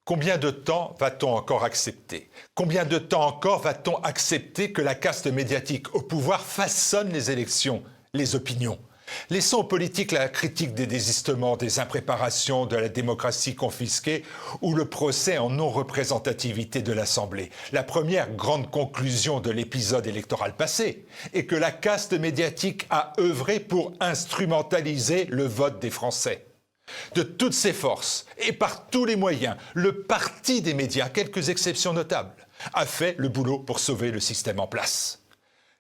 Combien de temps va-t-on encore accepter? Combien de temps encore va-t-on accepter que la caste médiatique au pouvoir façonne les élections, les opinions? Laissons aux politiques la critique des désistements, des impréparations, de la démocratie confisquée ou le procès en non-représentativité de l'Assemblée. La première grande conclusion de l'épisode électoral passé est que la caste médiatique a œuvré pour instrumentaliser le vote des Français. De toutes ses forces et par tous les moyens, le parti des médias, quelques exceptions notables, a fait le boulot pour sauver le système en place.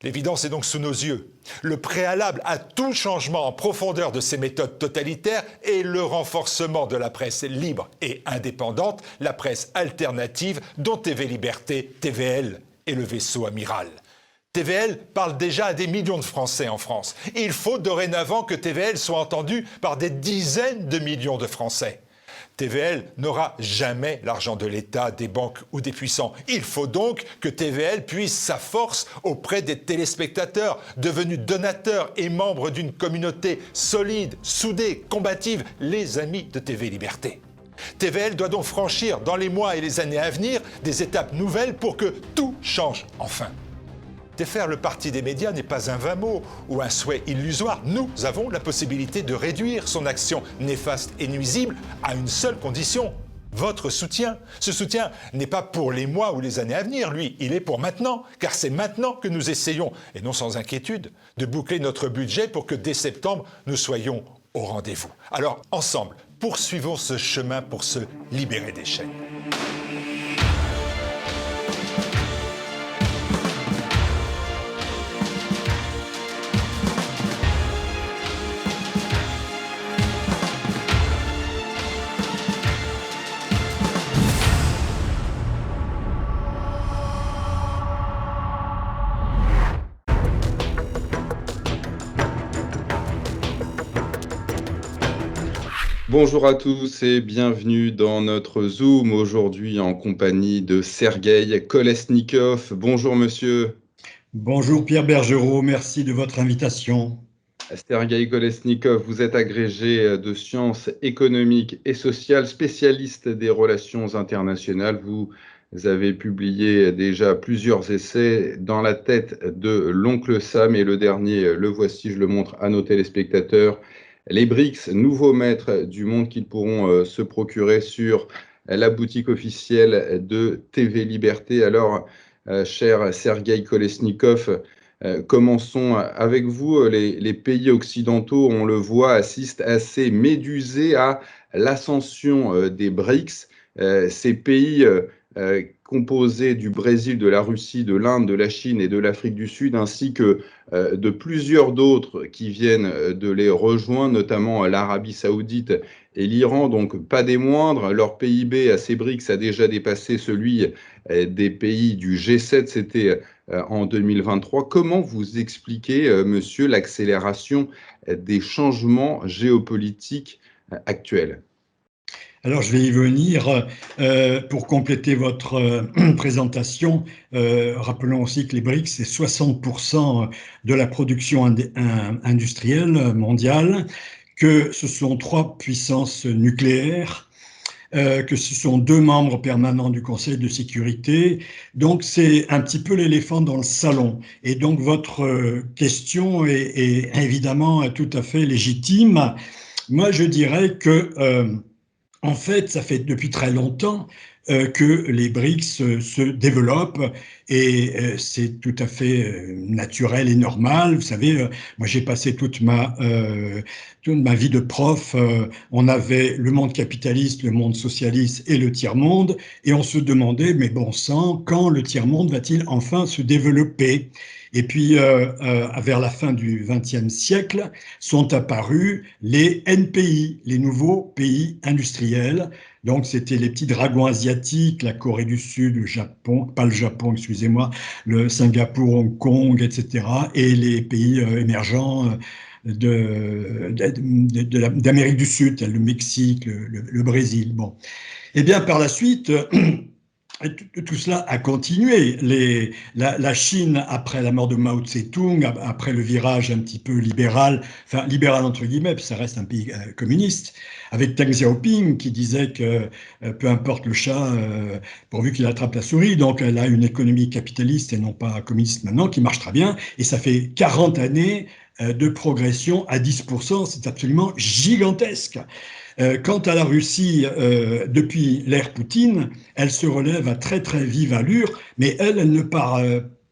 L'évidence est donc sous nos yeux. Le préalable à tout changement en profondeur de ces méthodes totalitaires est le renforcement de la presse libre et indépendante, la presse alternative dont TV Liberté, TVL est le vaisseau amiral. TVL parle déjà à des millions de Français en France. Il faut dorénavant que TVL soit entendu par des dizaines de millions de Français. TVL n'aura jamais l'argent de l'État, des banques ou des puissants. Il faut donc que TVL puise sa force auprès des téléspectateurs, devenus donateurs et membres d'une communauté solide, soudée, combative, les amis de TV Liberté. TVL doit donc franchir dans les mois et les années à venir des étapes nouvelles pour que tout change enfin. Défaire le parti des médias n'est pas un vain mot ou un souhait illusoire. Nous avons la possibilité de réduire son action néfaste et nuisible à une seule condition, votre soutien. Ce soutien n'est pas pour les mois ou les années à venir, lui, il est pour maintenant, car c'est maintenant que nous essayons, et non sans inquiétude, de boucler notre budget pour que dès septembre, nous soyons au rendez-vous. Alors, ensemble, poursuivons ce chemin pour se libérer des chaînes. Bonjour à tous et bienvenue dans notre Zoom, aujourd'hui en compagnie de Sergueï Kolesnikov. Bonjour monsieur. Bonjour Pierre Bergerot, merci de votre invitation. Sergueï Kolesnikov, vous êtes agrégé de sciences économiques et sociales, spécialiste des relations internationales. Vous avez publié déjà plusieurs essais dans la tête de l'oncle Sam et le dernier, le voici, je le montre à nos téléspectateurs. Les BRICS, nouveaux maîtres du monde qu'ils pourront se procurer sur la boutique officielle de TV Liberté. Alors, cher Sergueï Kolesnikov, commençons avec vous. Les pays occidentaux, on le voit, assistent assez médusés à l'ascension des BRICS. Ces pays composés du Brésil, de la Russie, de l'Inde, de la Chine et de l'Afrique du Sud, ainsi que de plusieurs d'autres qui viennent de les rejoindre, notamment l'Arabie Saoudite et l'Iran, donc pas des moindres. Leur PIB à ces BRICS a déjà dépassé celui des pays du G7, c'était en 2023. Comment vous expliquez, monsieur, l'accélération des changements géopolitiques actuels ? Alors, je vais y venir. Pour compléter votre présentation, rappelons aussi que les BRICS, c'est 60% de la production industrielle mondiale, que ce sont 3 puissances nucléaires, que ce sont 2 membres permanents du Conseil de sécurité. Donc, c'est un petit peu l'éléphant dans le salon. Et donc, votre question est évidemment tout à fait légitime. Moi, je dirais que en fait, ça fait depuis très longtemps que les BRICS se développent et c'est tout à fait naturel et normal. Vous savez, moi j'ai passé toute ma vie de prof. On avait le monde capitaliste, le monde socialiste et le tiers-monde et on se demandait, mais bon sang, quand le tiers-monde va-t-il enfin se développer ? Et puis, vers la fin du XXe siècle, sont apparus les NPI, les nouveaux pays industriels. Donc, c'était les petits dragons asiatiques, la Corée du Sud, le Japon, pas le Japon, excusez-moi, le Singapour, Hong Kong, etc. Et les pays émergents d'Amérique du Sud, le Mexique, le Brésil. Bon. Eh bien, par la suite, tout cela a continué. La Chine, après la mort de Mao Tse-tung, après le virage un petit peu libéral, enfin libéral entre guillemets, puis ça reste un pays communiste, avec Deng Xiaoping qui disait que peu importe le chat, pourvu qu'il attrape la souris. Donc elle a une économie capitaliste et non pas communiste maintenant, qui marche très bien. Et ça fait 40 années de progression à 10%, c'est absolument gigantesque. Quant à la Russie, depuis l'ère Poutine, elle se relève à très très vive allure, mais elle ne part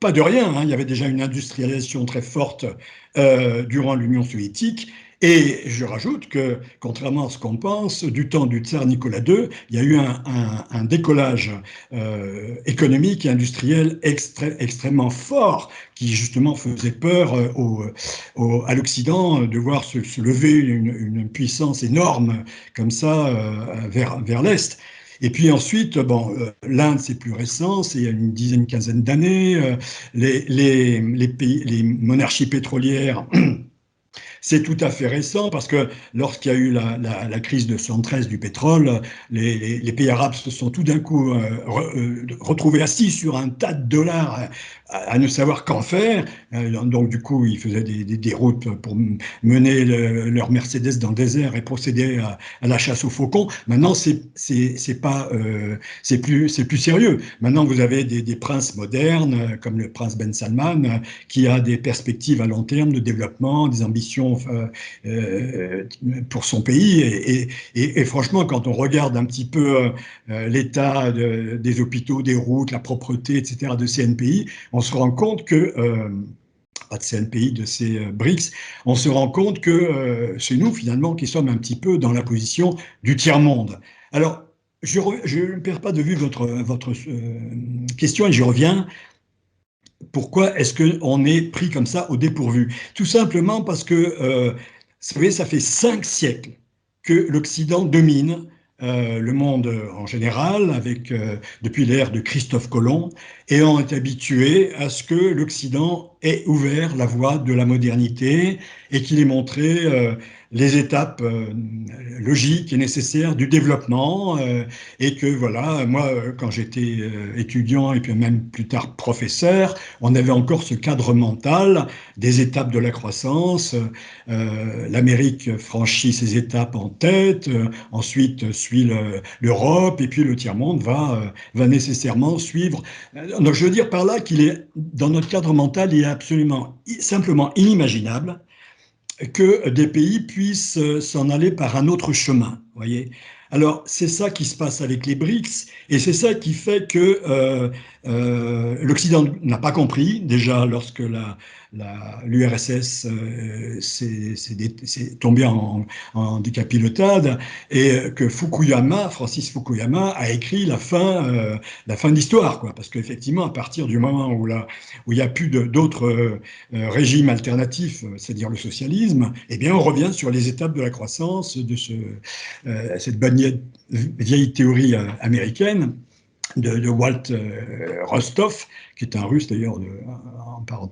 pas de rien, hein. Il y avait déjà une industrialisation très forte durant l'Union soviétique. Et je rajoute que, contrairement à ce qu'on pense, du temps du tsar Nicolas II, il y a eu un décollage économique et industriel extrêmement fort qui justement faisait peur à l'Occident de voir se lever une puissance énorme comme ça vers l'Est. Et puis ensuite, bon, l'Inde, c'est plus récent, c'est il y a une dizaine, quinzaine d'années. Les monarchies pétrolières, c'est tout à fait récent parce que lorsqu'il y a eu la crise de 73 du pétrole, les pays arabes se sont tout d'un coup retrouvés assis sur un tas de dollars à ne savoir qu'en faire. Donc du coup, ils faisaient des routes pour mener leur Mercedes dans le désert et procéder à la chasse aux faucons. Maintenant, c'est pas c'est plus sérieux. Maintenant, vous avez des princes modernes comme le prince Ben Salman qui a des perspectives à long terme de développement, des ambitions pour son pays. Et franchement, quand on regarde un petit peu l'état des hôpitaux, des routes, la propreté, etc. de ces pays, on se rend compte que pas de CNPI, de ces BRICS, on se rend compte que c'est nous, finalement, qui sommes un petit peu dans la position du tiers-monde. Alors, je ne perds pas de vue votre question et je reviens. Pourquoi est-ce qu'on est pris comme ça au dépourvu? Tout simplement parce que, vous savez, ça fait 5 siècles que l'Occident domine le monde en général, depuis l'ère de Christophe Colomb, et on est habitué à ce que l'Occident ait ouvert la voie de la modernité et qu'il ait montré les étapes logiques et nécessaires du développement, et que voilà, moi, quand j'étais étudiant et puis même plus tard professeur, on avait encore ce cadre mental des étapes de la croissance. L'Amérique franchit ces étapes en tête, ensuite suit l'Europe, et puis le tiers-monde va nécessairement suivre. Donc je veux dire par là qu'il est, dans notre cadre mental, il est absolument simplement inimaginable que des pays puissent s'en aller par un autre chemin, voyez. Alors, c'est ça qui se passe avec les BRICS, et c'est ça qui fait que l'Occident n'a pas compris, déjà lorsque l'URSS s'est tombé en décapotade, et que Francis Fukuyama, a écrit la fin de l'histoire, quoi. Parce qu'effectivement, à partir du moment où il n'y a plus d'autres régimes alternatifs, c'est-à-dire le socialisme, eh bien, on revient sur les étapes de la croissance de cette vieille théorie américaine de Walt Rostov, qui est un Russe d'ailleurs,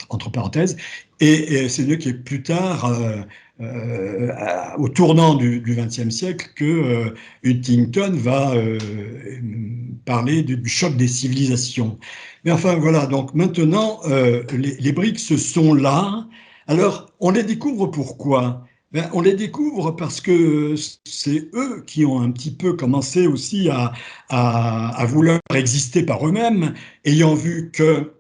entre parenthèses, et c'est lui qui est plus tard, au tournant du XXe siècle, que Huntington va parler du choc des civilisations. Mais enfin voilà, donc maintenant, les BRICS sont là. Alors, on les découvre pourquoi? Ben, on les découvre parce que c'est eux qui ont un petit peu commencé aussi à vouloir exister par eux-mêmes, ayant vu que...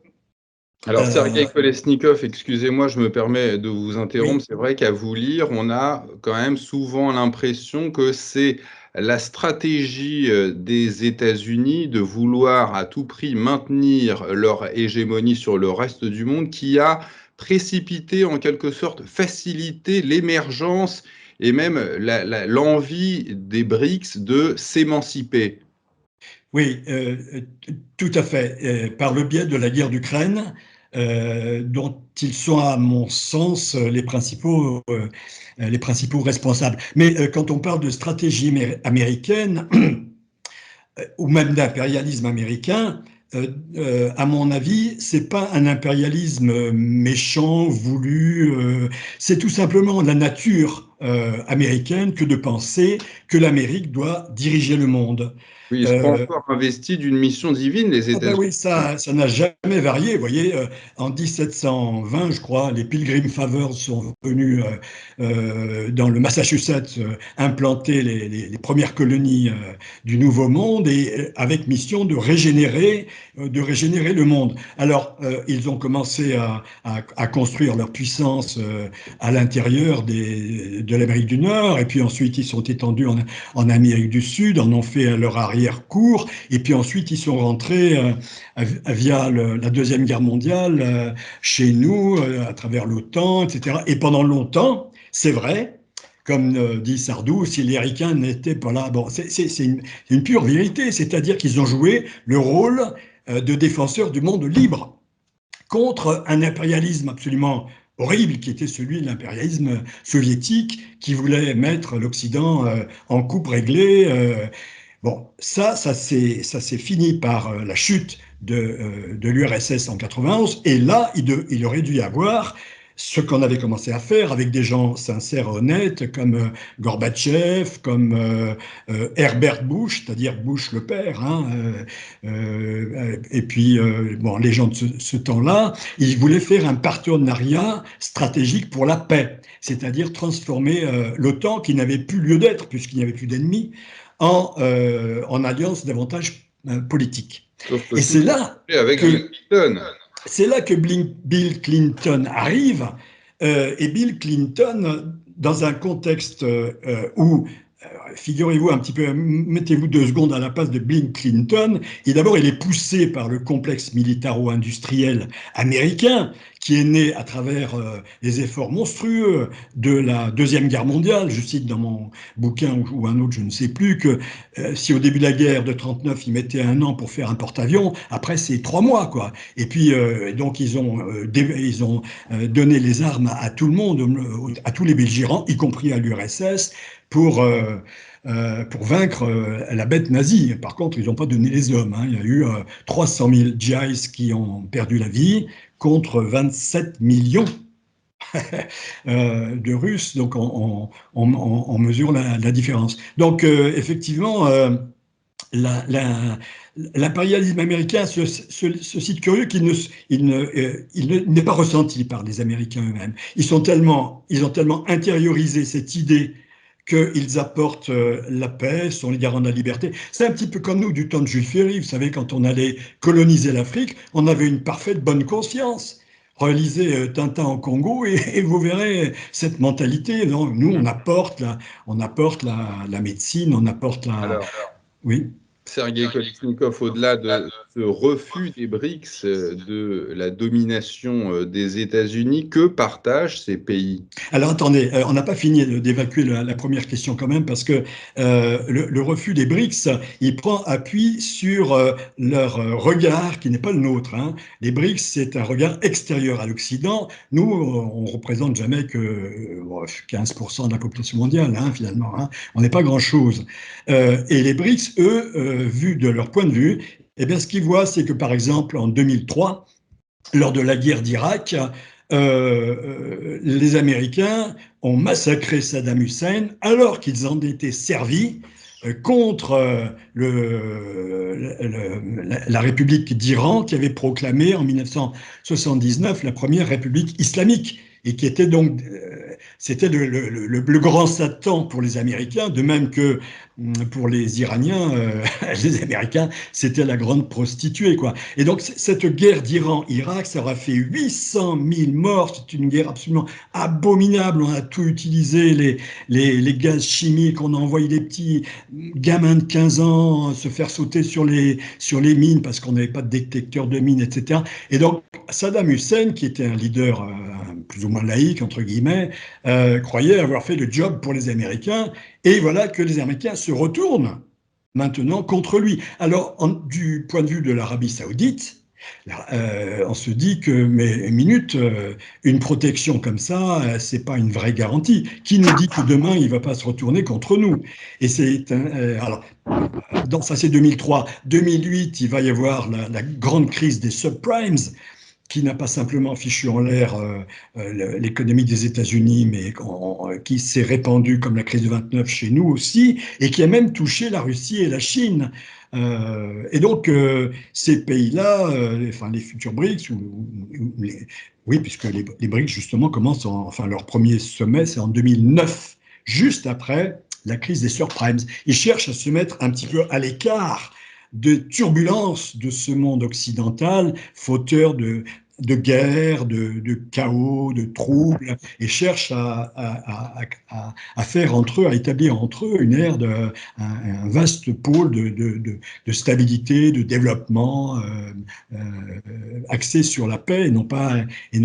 Alors, Sergueï Kolesnikov, excusez-moi, je me permets de vous interrompre. Oui. C'est vrai qu'à vous lire, on a quand même souvent l'impression que c'est la stratégie des États-Unis de vouloir à tout prix maintenir leur hégémonie sur le reste du monde qui a précipité, en quelque sorte, facilité l'émergence et même l'envie des BRICS de s'émanciper. Oui, tout à fait. Par le biais de la guerre d'Ukraine, dont ils sont, à mon sens, les principaux responsables. Mais quand on parle de stratégie américaine, ou même d'impérialisme américain, à mon avis, c'est pas un impérialisme méchant, voulu, c'est tout simplement la nature américaine que de penser que l'Amérique doit diriger le monde. Oui, ils se sont encore investis d'une mission divine, les Ah ben États-Unis. oui, ça n'a jamais varié. Vous voyez, en 1720, je crois, les Pilgrim Fathers sont venus dans le Massachusetts implanter les premières colonies du Nouveau Monde et avec mission de régénérer le monde. Alors, ils ont commencé à construire leur puissance à l'intérieur de l'Amérique du Nord, et puis ensuite ils sont étendus en Amérique du Sud, en ont fait leur arrière-cour, et puis ensuite ils sont rentrés via la Deuxième Guerre mondiale chez nous, à travers l'OTAN, etc. Et pendant longtemps, c'est vrai, comme dit Sardou, si les Américains n'étaient pas là, bon, c'est une pure vérité, c'est-à-dire qu'ils ont joué le rôle de défenseurs du monde libre contre un impérialisme absolument horrible qui était celui de l'impérialisme soviétique qui voulait mettre l'Occident en coupe réglée. Bon, ça s'est fini par la chute de l'URSS en 91. Et là, il aurait dû y avoir ce qu'on avait commencé à faire avec des gens sincères et honnêtes comme Gorbatchev, comme Herbert Bush, c'est-à-dire Bush le père, hein, et puis bon, les gens de ce temps-là, ils voulaient faire un partenariat stratégique pour la paix, c'est-à-dire transformer l'OTAN, qui n'avait plus lieu d'être puisqu'il n'y avait plus d'ennemis, en alliance davantage politique. Et c'est là avec Bill Clinton. C'est là que Bill Clinton arrive, et Bill Clinton, dans un contexte où, figurez-vous un petit peu, mettez-vous 2 secondes à la place de Bill Clinton, et d'abord il est poussé par le complexe militaro-industriel américain, qui est né à travers les efforts monstrueux de la Deuxième Guerre mondiale. Je cite dans mon bouquin ou un autre, je ne sais plus, que si au début de la guerre de 39, ils mettaient 1 an pour faire un porte-avions, après c'est 3 mois, quoi. Et puis donc ils ont donné les armes à tout le monde, à tous les belligérants, y compris à l'URSS, pour vaincre la bête nazie. Par contre, ils n'ont pas donné les hommes, hein. Il y a eu 300 000 GIs qui ont perdu la vie contre 27 millions de Russes. Donc, on mesure la différence. Donc, effectivement, l'impérialisme américain, ce site curieux qu'il n'est pas ressenti par les Américains eux-mêmes. Ils ont tellement intériorisé cette idée qu'ils apportent la paix, sont les garants de la liberté. C'est un petit peu comme nous du temps de Jules Ferry. Vous savez, quand on allait coloniser l'Afrique, on avait une parfaite bonne conscience. Relisez Tintin au Congo et vous verrez cette mentalité. Non, nous, on apporte la médecine, on apporte la... Alors, oui. Sergei Kolesnikov, au-delà de ce refus des BRICS de la domination des États-Unis, que partagent ces pays? Alors attendez, on n'a pas fini d'évacuer la première question quand même, parce que le refus des BRICS, il prend appui sur leur regard qui n'est pas le nôtre, hein. Les BRICS, c'est un regard extérieur à l'Occident. Nous, on représente jamais que 15% de la population mondiale, hein, finalement, hein. On n'est pas grand-chose. Et les BRICS, eux, vu de leur point de vue, eh bien, ce qu'ils voient, c'est que, par exemple, en 2003, lors de la guerre d'Irak, les Américains ont massacré Saddam Hussein alors qu'ils en étaient servis contre la République d'Iran, qui avait proclamé en 1979 la première République islamique, et qui était donc c'était le grand Satan pour les Américains, de même que pour les Iraniens, les Américains, c'était la grande prostituée, quoi. Et donc cette guerre d'Iran-Irak, ça aura fait 800 000 morts. C'est une guerre absolument abominable. On a tout utilisé, les gaz chimiques. On a envoyé des petits gamins de 15 ans se faire sauter sur les mines parce qu'on n'avait pas de détecteur de mines, etc. Et donc Saddam Hussein, qui était un leader plus ou moins laïque, entre guillemets, croyait avoir fait le job pour les Américains. Et voilà que les Américains se retournent maintenant contre lui. Alors, du point de vue de l'Arabie Saoudite, on se dit que, mais minute, une protection comme ça, c'est pas une vraie garantie. Qui nous dit que demain il va pas se retourner contre nous? Et c'est alors, ça c'est 2003. 2008, il va y avoir la grande crise des subprimes. qui n'a pas simplement fichu en l'air l'économie des États-Unis, mais qui s'est répandue comme la crise de 29 chez nous aussi, et qui a même touché la Russie et la Chine. Et donc, ces pays-là, enfin les futurs BRICS, oui, puisque les BRICS, justement, commencent, enfin leur premier sommet, c'est en 2009, juste après la crise des subprimes. Ils cherchent à se mettre un petit peu à l'écart de turbulences de ce monde occidental, fauteur de guerre, de chaos, de troubles, et cherchent à faire entre eux, à établir entre eux une ère un vaste pôle de stabilité, de développement, axé sur la paix et non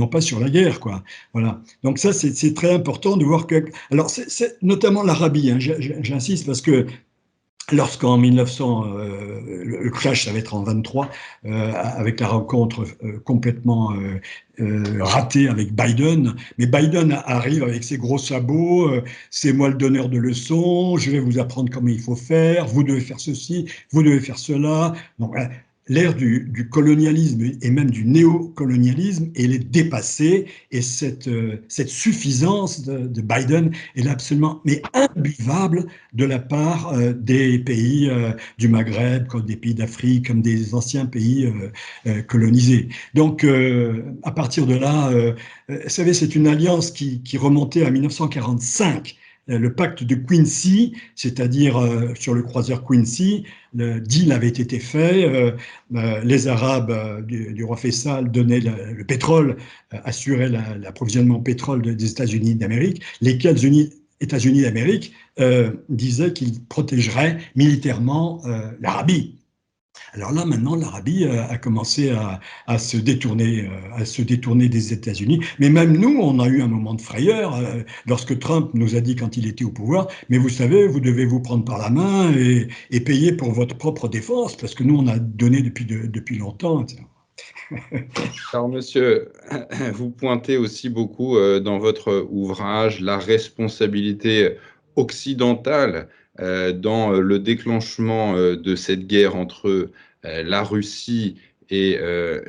pas sur la guerre, quoi. Voilà. Donc ça, c'est très important de voir que, alors c'est notamment l'Arabie, hein, j'insiste parce que lorsqu'en 1900, le clash, ça va être en 23, avec la rencontre complètement ratée avec Biden, mais Biden arrive avec ses gros sabots, c'est moi le donneur de leçons, je vais vous apprendre comment il faut faire, vous devez faire ceci, vous devez faire cela. Donc, l'ère du colonialisme et même du néocolonialisme, elle est dépassée, et cette suffisance de Biden est absolument imbuvable de la part des pays du Maghreb, comme des pays d'Afrique, comme des anciens pays colonisés. Donc, à partir de là, vous savez, c'est une alliance qui remontait à 1945. Le pacte de Quincy, c'est-à-dire sur le croiseur Quincy, le deal avait été fait. Les Arabes du roi Faisal donnaient le pétrole, assuraient l'approvisionnement en pétrole des États-Unis d'Amérique. Les États-Unis d'Amérique disaient qu'ils protégeraient militairement l'Arabie. Alors là, maintenant, l'Arabie a commencé à se détourner des États-Unis. Mais même nous, on a eu un moment de frayeur lorsque Trump nous a dit quand il était au pouvoir, mais vous savez, vous devez vous prendre par la main et payer pour votre propre défense, parce que nous, on a donné depuis longtemps, etc. Alors, monsieur, vous pointez aussi beaucoup dans votre ouvrage la responsabilité occidentale dans le déclenchement de cette guerre entre la Russie et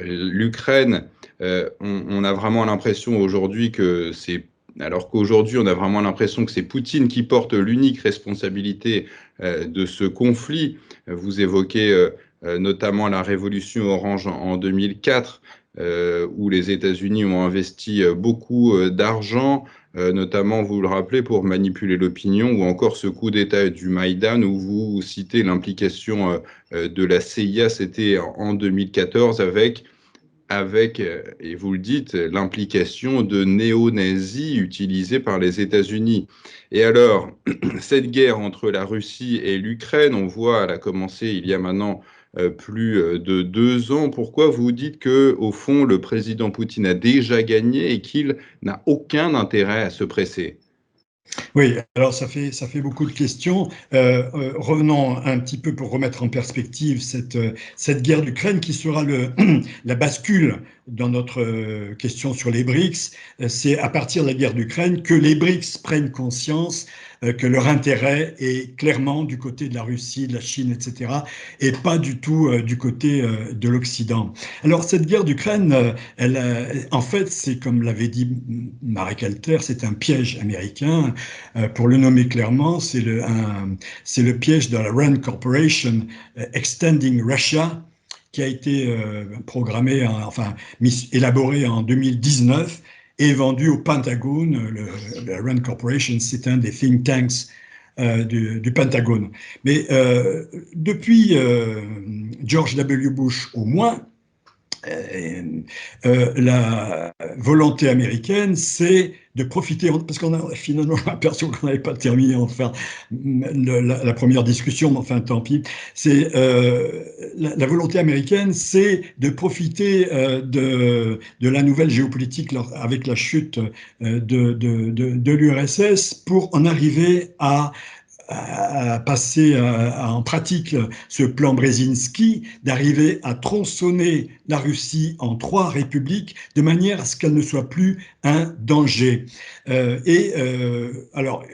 l'Ukraine. On a vraiment l'impression aujourd'hui que c'est alors qu'aujourd'hui, on a vraiment l'impression que c'est Poutine qui porte l'unique responsabilité de ce conflit. Vous évoquez notamment la révolution orange en 2004, où les États-Unis ont investi beaucoup d'argent, notamment, vous le rappelez, pour manipuler l'opinion, ou encore ce coup d'État du Maïdan, où vous citez l'implication de la CIA, c'était en 2014, avec, et vous le dites, l'implication de néo-nazis utilisés par les États-Unis. Et alors, cette guerre entre la Russie et l'Ukraine, on voit, elle a commencé il y a maintenant plus de 2 ans. Pourquoi vous dites que, au fond, le président Poutine a déjà gagné et qu'il n'a aucun intérêt à se presser? Oui, alors ça fait beaucoup de questions. Revenons un petit peu pour remettre en perspective cette guerre d'Ukraine qui sera la bascule dans notre question sur les BRICS. C'est à partir de la guerre d'Ukraine que les BRICS prennent conscience que leur intérêt est clairement du côté de la Russie, de la Chine, etc., et pas du tout du côté de l'Occident. Alors cette guerre d'Ukraine, en fait, c'est comme l'avait dit Marek Alter, c'est un piège américain. Pour le nommer clairement, c'est le piège de la Rand Corporation, Extending Russia, qui a été élaboré en 2019 et vendu au Pentagone. Le Rand Corporation, c'est un des think tanks du Pentagone. Mais depuis George W. Bush au moins, la volonté américaine, c'est de profiter, parce qu'on a finalement l'impression qu'on n'avait pas terminé enfin la première discussion, mais enfin tant pis. C'est la volonté américaine, c'est de profiter de la nouvelle géopolitique avec la chute de l'URSS pour en arriver à passer en pratique ce plan Brzezinski, d'arriver à tronçonner la Russie en 3 républiques de manière à ce qu'elle ne soit plus un danger. Alors,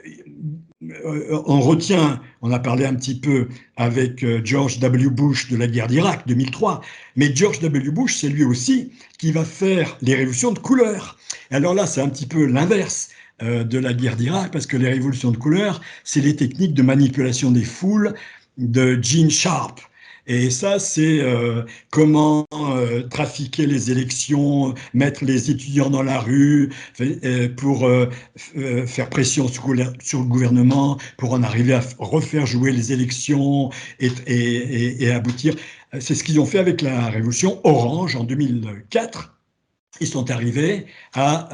on retient, on a parlé un petit peu avec George W. Bush de la guerre d'Irak 2003, mais George W. Bush, c'est lui aussi qui va faire les révolutions de couleur. Et alors là, c'est un petit peu l'inverse de la guerre d'Irak, parce que les révolutions de couleur, c'est les techniques de manipulation des foules de Gene Sharp. Et ça, c'est comment trafiquer les élections, mettre les étudiants dans la rue pour faire pression sur le gouvernement, pour en arriver à refaire jouer les élections et aboutir. C'est ce qu'ils ont fait avec la révolution orange en 2004. Ils sont arrivés à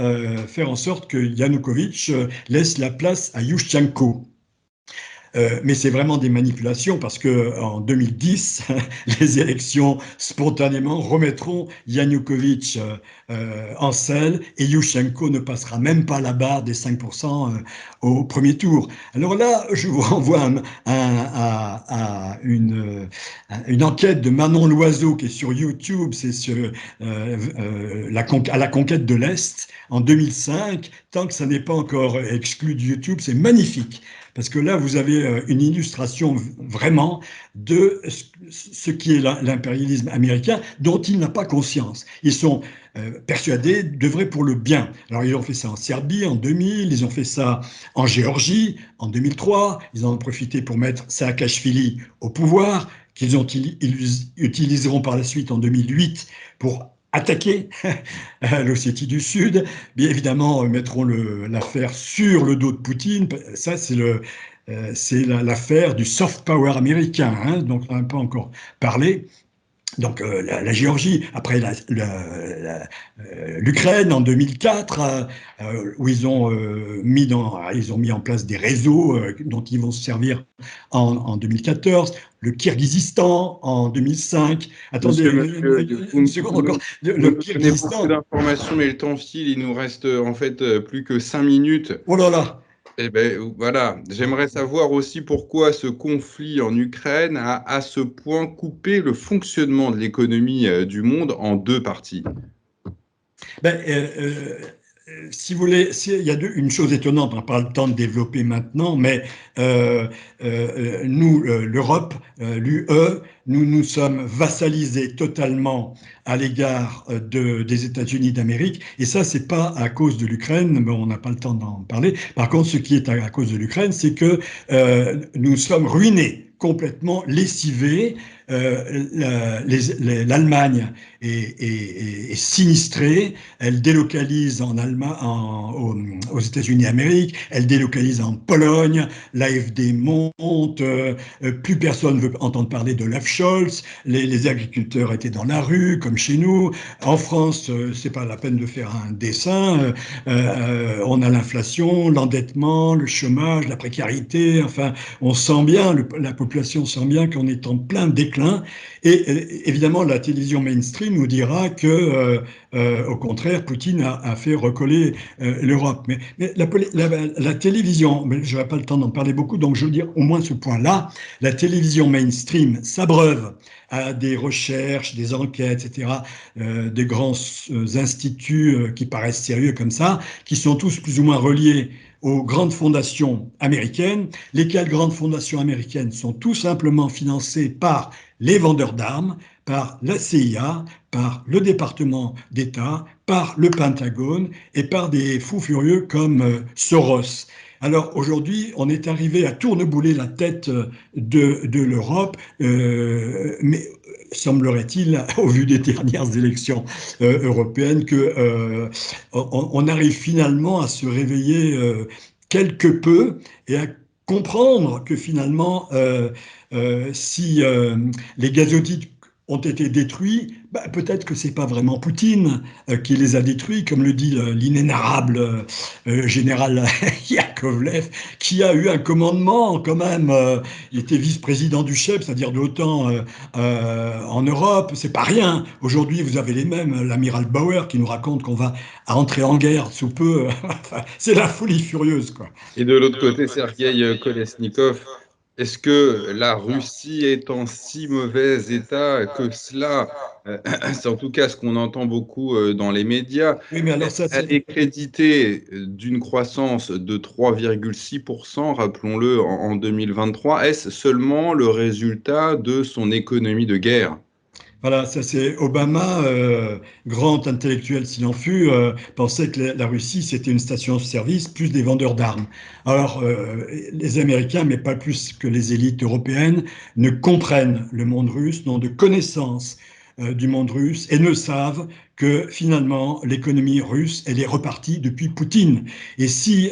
faire en sorte que Yanukovych laisse la place à Yushchenko. Mais c'est vraiment des manipulations parce que en 2010, les élections spontanément remettront Yanukovych en selle et Yushchenko ne passera même pas la barre des 5% au premier tour. Alors là, je vous renvoie à une enquête de Manon Loiseau qui est sur YouTube, c'est sur à la conquête de l'Est en 2005. Tant que ça n'est pas encore exclu de YouTube, c'est magnifique. Parce que là, vous avez une illustration vraiment de ce qui est l'impérialisme américain dont il n'a pas conscience. Ils sont persuadés d'œuvrer pour le bien. Alors, ils ont fait ça en Serbie en 2000, ils ont fait ça en Géorgie en 2003, ils en ont profité pour mettre Saakashvili au pouvoir, qu'ils utiliseront par la suite en 2008 pour attaquer l'Ossétie du Sud. Bien évidemment, mettront l'affaire sur le dos de Poutine. Ça, c'est l'affaire du soft power américain, hein, dont on n'a pas encore parlé. Donc la Géorgie, après l'Ukraine en 2004, où ils ont mis en place des réseaux dont ils vont se servir en 2014, le Kirghizistan en 2005. Attendez, une seconde encore. Le Kirghizistan. Beaucoup d'informations, mais le temps file, il nous reste en fait plus que 5 minutes. Oh là là! Eh bien, voilà. J'aimerais savoir aussi pourquoi ce conflit en Ukraine a à ce point coupé le fonctionnement de l'économie du monde en deux parties. Si vous voulez, il y a une chose étonnante, on n'a pas le temps de développer maintenant, mais nous, l'Europe, l'UE, nous sommes vassalisés totalement à l'égard des États-Unis d'Amérique, et ça, c'est pas à cause de l'Ukraine, mais on n'a pas le temps d'en parler. Par contre, ce qui est à cause de l'Ukraine, c'est que nous sommes ruinés, complètement lessivés. L'Allemagne est sinistrée, elle délocalise aux États-Unis d'Amérique, elle délocalise en Pologne, l'AfD monte, plus personne ne veut entendre parler de Olaf Scholz, les agriculteurs étaient dans la rue, comme chez nous. En France, c'est pas la peine de faire un dessin, on a l'inflation, l'endettement, le chômage, la précarité, enfin, on sent bien, la population sent bien qu'on est en plein déclin. Et évidemment, la télévision mainstream nous dira que, au contraire, Poutine a fait recoller l'Europe. Mais la télévision, mais je n'aurai pas le temps d'en parler beaucoup, donc je veux dire au moins ce point-là, la télévision mainstream s'abreuve à des recherches, des enquêtes, etc., des grands instituts qui paraissent sérieux comme ça, qui sont tous plus ou moins reliés aux grandes fondations américaines, lesquelles grandes fondations américaines sont tout simplement financées par les vendeurs d'armes, par la CIA, par le département d'État, par le Pentagone et par des fous furieux comme Soros. Alors aujourd'hui, on est arrivé à tournebouler la tête de l'Europe, mais semblerait-il, au vu des dernières élections européennes, qu'on arrive finalement à se réveiller quelque peu et à comprendre que finalement, si les gazoducs ont été détruits, peut-être que c'est pas vraiment Poutine qui les a détruits, comme le dit l'inénarrable général Yakovlev, qui a eu un commandement quand même. Il était vice-président du chef, c'est-à-dire de l'OTAN en Europe. C'est pas rien. Aujourd'hui, vous avez les mêmes, l'amiral Bauer qui nous raconte qu'on va entrer en guerre sous peu. C'est la folie furieuse, quoi. Et de l'autre côté, Sergueï Kolesnikov. Est-ce que la Russie est en si mauvais état que cela? C'est en tout cas ce qu'on entend beaucoup dans les médias. Oui, mais alors ça, Elle c'est. est créditée d'une croissance de 3,6%, rappelons-le, en 2023. Est-ce seulement le résultat de son économie de guerre? Voilà, ça c'est Obama, grand intellectuel s'il en fut, pensait que la Russie c'était une station-service plus des vendeurs d'armes. Alors les Américains, mais pas plus que les élites européennes, ne comprennent le monde russe, n'ont de connaissance du monde russe et ne savent que finalement l'économie russe, elle est repartie depuis Poutine. Et si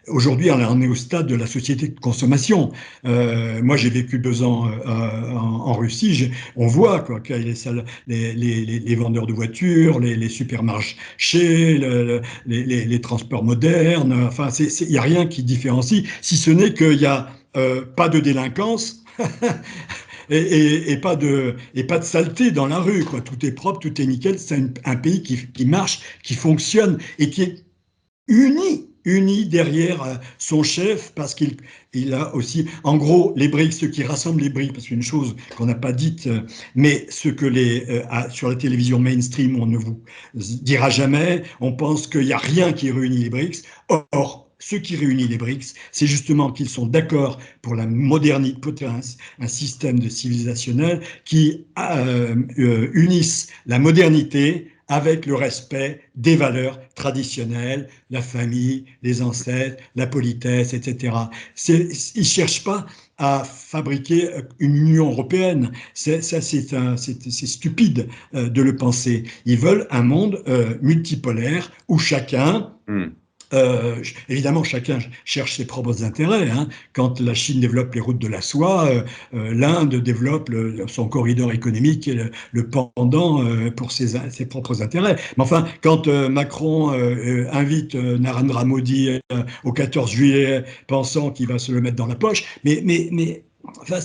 aujourd'hui on est au stade de la société de consommation, moi j'ai vécu 2 ans en Russie, on voit quoi, qu'il y a les vendeurs de voitures, les supermarchés, les transports modernes. Enfin, il n'y a rien qui différencie, si ce n'est qu'il n'y a pas de délinquance. Et pas de saleté dans la rue, quoi. Tout est propre, tout est nickel. C'est un pays qui marche, qui fonctionne et qui est uni derrière son chef parce qu'il a aussi, en gros, les BRICS, ce qui rassemble les BRICS, parce qu'une chose qu'on n'a pas dite, mais ce que sur la télévision mainstream, on ne vous dira jamais, on pense qu'il n'y a rien qui réunit les BRICS. Or, ce qui réunit les BRICS, c'est justement qu'ils sont d'accord pour la modernité, pour un système de civilisationnel qui unissent la modernité avec le respect des valeurs traditionnelles, la famille, les ancêtres, la politesse, etc. Ils ne cherchent pas à fabriquer une Union européenne. C'est stupide de le penser. Ils veulent un monde multipolaire où chacun évidemment, chacun cherche ses propres intérêts. Hein. Quand la Chine développe les routes de la soie, l'Inde développe son corridor économique et le pendant pour ses propres intérêts. Mais enfin, quand Macron invite Narendra Modi au 14 juillet, pensant qu'il va se le mettre dans la poche, mais enfin,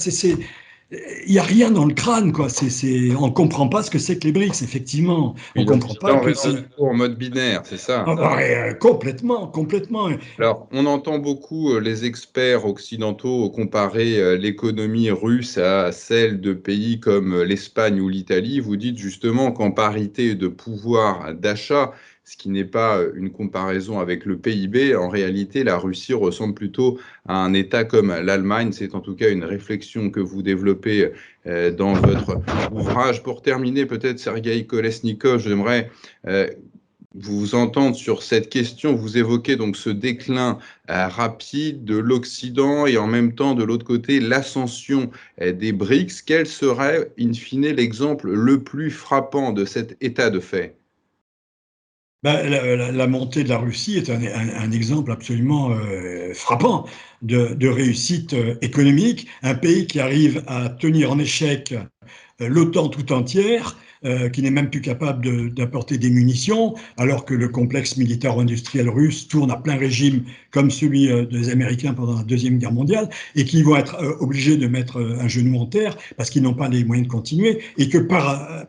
il n'y a rien dans le crâne, quoi. On ne comprend pas ce que c'est que les BRICS, effectivement. On Et ne comprend pas l'Occident que reste c'est. toujours en mode binaire, c'est ça? Complètement, complètement. Alors, on entend beaucoup les experts occidentaux comparer l'économie russe à celle de pays comme l'Espagne ou l'Italie. Vous dites justement qu'en parité de pouvoir d'achat, ce qui n'est pas une comparaison avec le PIB, en réalité, la Russie ressemble plutôt à un État comme l'Allemagne. C'est en tout cas une réflexion que vous développez dans votre ouvrage. Pour terminer, peut-être, Sergueï Kolesnikov, j'aimerais vous entendre sur cette question. Vous évoquez donc ce déclin rapide de l'Occident et en même temps, de l'autre côté, l'ascension des BRICS. Quel serait, in fine, l'exemple le plus frappant de cet état de fait? Ben, la montée de la Russie est un exemple absolument frappant de réussite économique. Un pays qui arrive à tenir en échec l'OTAN tout entière, qui n'est même plus capable d'apporter des munitions, alors que le complexe militaro-industriel russe tourne à plein régime comme celui des Américains pendant la Deuxième Guerre mondiale, et qui vont être obligés de mettre un genou en terre parce qu'ils n'ont pas les moyens de continuer, et que par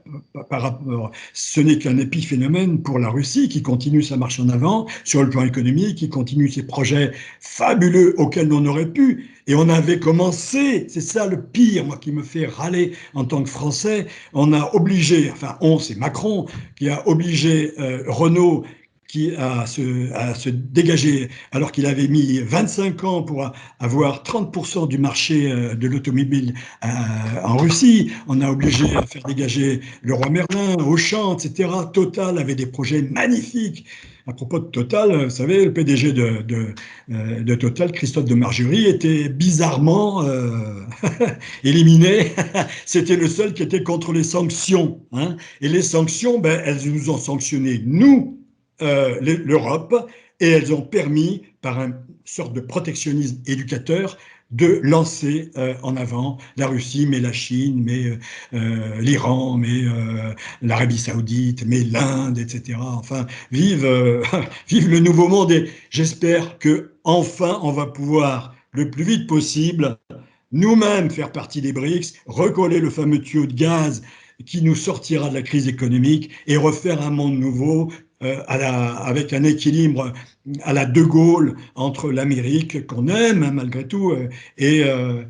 rapport, ce n'est qu'un épiphénomène pour la Russie qui continue sa marche en avant sur le plan économique, qui continue ses projets fabuleux auxquels on aurait pu. Et on avait commencé, c'est ça le pire, moi qui me fait râler en tant que Français, on a obligé, enfin c'est Macron qui a obligé Renault à se dégager, alors qu'il avait mis 25 ans pour avoir 30% du marché de l'automobile en Russie. On a obligé à faire dégager Leroy Merlin, Auchan, etc. Total avait des projets magnifiques. À propos de Total, vous savez, le PDG de Total, Christophe de Margerie, était bizarrement éliminé. C'était le seul qui était contre les sanctions. Hein. Et les sanctions, elles nous ont sanctionné, nous, l'Europe, et elles ont permis, par une sorte de protectionnisme éducateur, de lancer en avant la Russie, mais la Chine, mais l'Iran, mais l'Arabie Saoudite, mais l'Inde, etc. Enfin, vive le nouveau monde, et j'espère que enfin on va pouvoir le plus vite possible nous-mêmes faire partie des BRICS, recoller le fameux tuyau de gaz qui nous sortira de la crise économique et refaire un monde nouveau avec un équilibre à la De Gaulle entre l'Amérique qu'on aime hein, malgré tout et la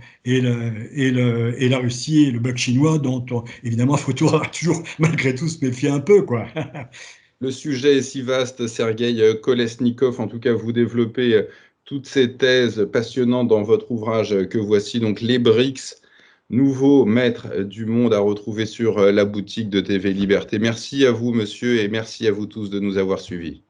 Russie et le bloc chinois dont évidemment il faut toujours malgré tout se méfier un peu quoi. Le sujet est si vaste, Sergueï Kolesnikov. En tout cas, vous développez toutes ces thèses passionnantes dans votre ouvrage que voici, donc Les BRICS, nouveaux maîtres du monde, à retrouver sur la boutique de TV Liberté. Merci à vous, monsieur, et merci à vous tous de nous avoir suivis.